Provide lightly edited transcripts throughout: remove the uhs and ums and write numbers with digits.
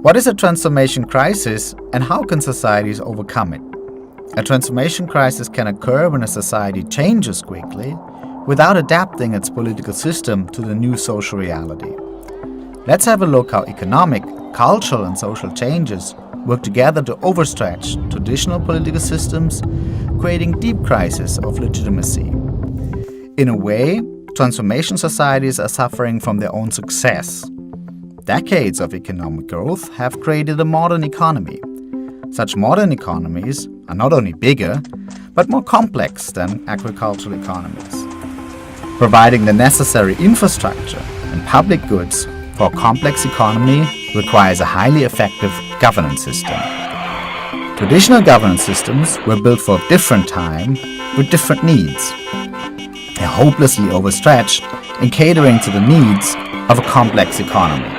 What is a transformation crisis and how can societies overcome it? A transformation crisis can occur when a society changes quickly without adapting its political system to the new social reality. Let's have a look how economic, cultural and social changes work together to overstretch traditional political systems, creating deep crises of legitimacy. In a way, transformation societies are suffering from their own success. Decades of economic growth have created a modern economy. Such modern economies are not only bigger, but more complex than agricultural economies. Providing the necessary infrastructure and public goods for a complex economy requires a highly effective governance system. Traditional governance systems were built for a different time with different needs. They're hopelessly overstretched in catering to the needs of a complex economy.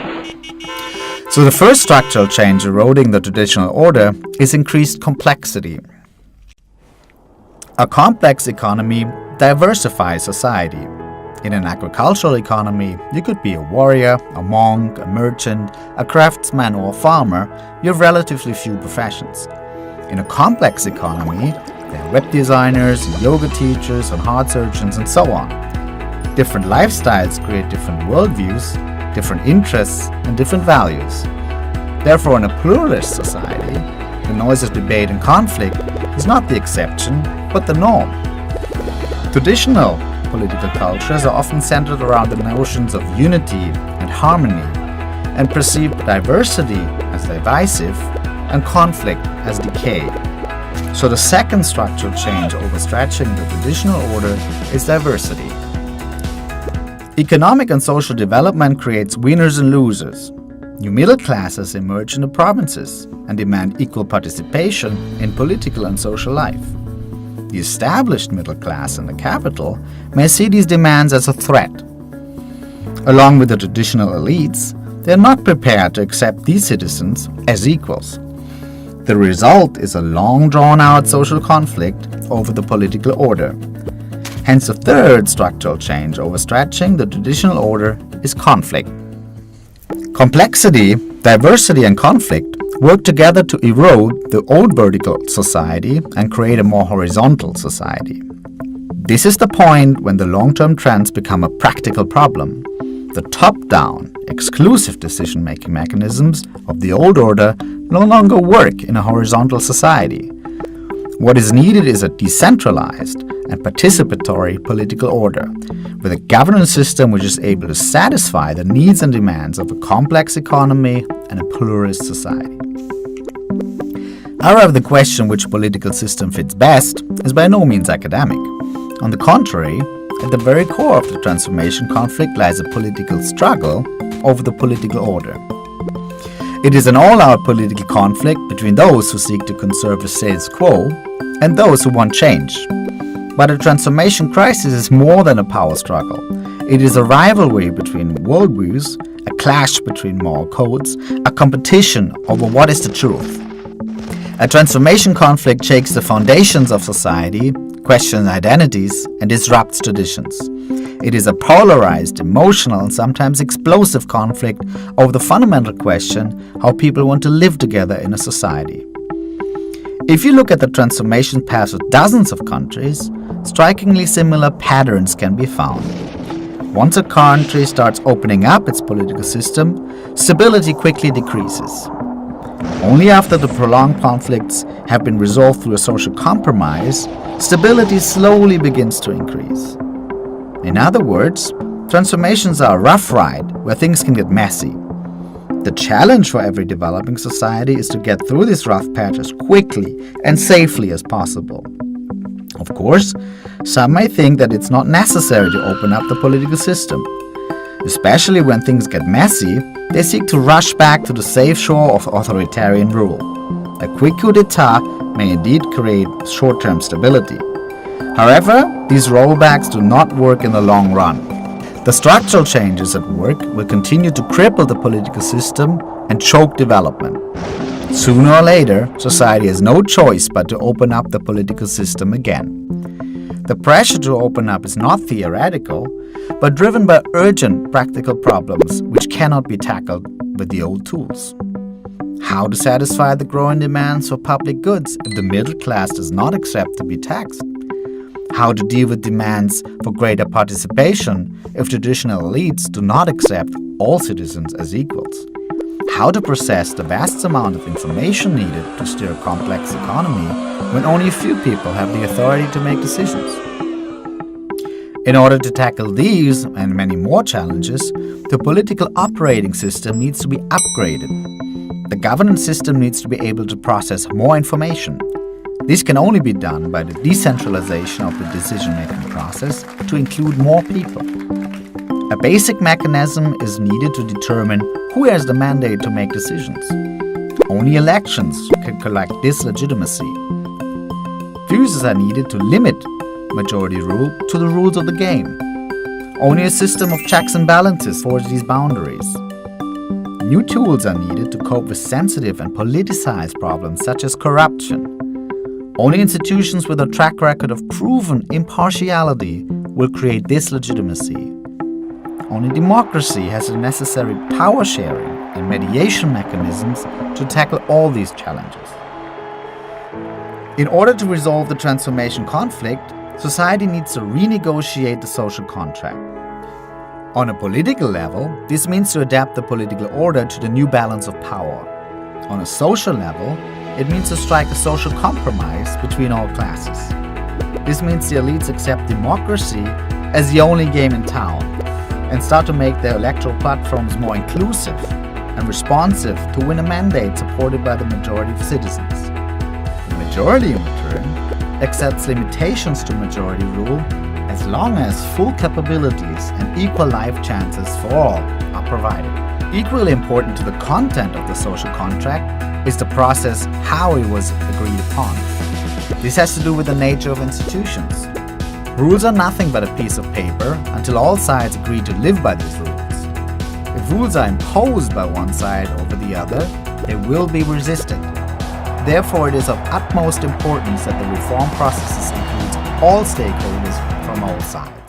So the first structural change eroding the traditional order is increased complexity. A complex economy diversifies society. In an agricultural economy, you could be a warrior, a monk, a merchant, a craftsman or a farmer. You have relatively few professions. In a complex economy, there are web designers, and yoga teachers, and heart surgeons, and so on. Different lifestyles create different worldviews, different interests, and different values. Therefore, in a pluralist society, the noise of debate and conflict is not the exception, but the norm. Traditional political cultures are often centered around the notions of unity and harmony, and perceive diversity as divisive and conflict as decay. So the second structural change overstretching the traditional order is diversity. Economic and social development creates winners and losers. New middle classes emerge in the provinces and demand equal participation in political and social life. The established middle class in the capital may see these demands as a threat. Along with the traditional elites, they are not prepared to accept these citizens as equals. The result is a long drawn-out social conflict over the political order. Hence, the third structural change overstretching the traditional order is conflict. Complexity, diversity and conflict work together to erode the old vertical society and create a more horizontal society. This is the point when the long-term trends become a practical problem. The top-down, exclusive decision-making mechanisms of the old order no longer work in a horizontal society. What is needed is a decentralized and participatory political order, with a governance system which is able to satisfy the needs and demands of a complex economy and a pluralist society. However, the question which political system fits best is by no means academic. On the contrary, at the very core of the transformation conflict lies a political struggle over the political order. It is an all-out political conflict between those who seek to conserve the status quo and those who want change. But a transformation crisis is more than a power struggle. It is a rivalry between worldviews, a clash between moral codes, a competition over what is the truth. A transformation conflict shakes the foundations of society, questions identities, and disrupts traditions. It is a polarized, emotional, and sometimes explosive conflict over the fundamental question how people want to live together in a society. If you look at the transformation paths of dozens of countries, strikingly similar patterns can be found. Once a country starts opening up its political system, stability quickly decreases. Only after the prolonged conflicts have been resolved through a social compromise, stability slowly begins to increase. In other words, transformations are a rough ride where things can get messy. The challenge for every developing society is to get through these rough patches quickly and safely as possible. Of course, some may think that it's not necessary to open up the political system. Especially when things get messy, they seek to rush back to the safe shore of authoritarian rule. A quick coup d'état may indeed create short-term stability. However, these rollbacks do not work in the long run. The structural changes at work will continue to cripple the political system and choke development. Sooner or later, society has no choice but to open up the political system again. The pressure to open up is not theoretical, but driven by urgent practical problems which cannot be tackled with the old tools. How to satisfy the growing demands for public goods if the middle class does not accept to be taxed? How to deal with demands for greater participation if traditional elites do not accept all citizens as equals? How to process the vast amount of information needed to steer a complex economy when only a few people have the authority to make decisions? In order to tackle these and many more challenges, the political operating system needs to be upgraded. The governance system needs to be able to process more information. This can only be done by the decentralization of the decision-making process to include more people. A basic mechanism is needed to determine who has the mandate to make decisions. Only elections can collect this legitimacy. Fuses are needed to limit majority rule to the rules of the game. Only a system of checks and balances forges these boundaries. New tools are needed to cope with sensitive and politicized problems such as corruption. Only institutions with a track record of proven impartiality will create this legitimacy. Only democracy has the necessary power sharing and mediation mechanisms to tackle all these challenges. In order to resolve the transformation conflict, society needs to renegotiate the social contract. On a political level, this means to adapt the political order to the new balance of power. On a social level, it means to strike a social compromise between all classes. This means the elites accept democracy as the only game in town and start to make their electoral platforms more inclusive and responsive to win a mandate supported by the majority of citizens. The majority, in return, accepts limitations to majority rule as long as full capabilities and equal life chances for all are provided. Equally important to the content of the social contract is the process how it was agreed upon. This has to do with the nature of institutions. Rules are nothing but a piece of paper until all sides agree to live by these rules. If rules are imposed by one side over the other, they will be resisted. Therefore, it is of utmost importance that the reform processes include all stakeholders from all sides.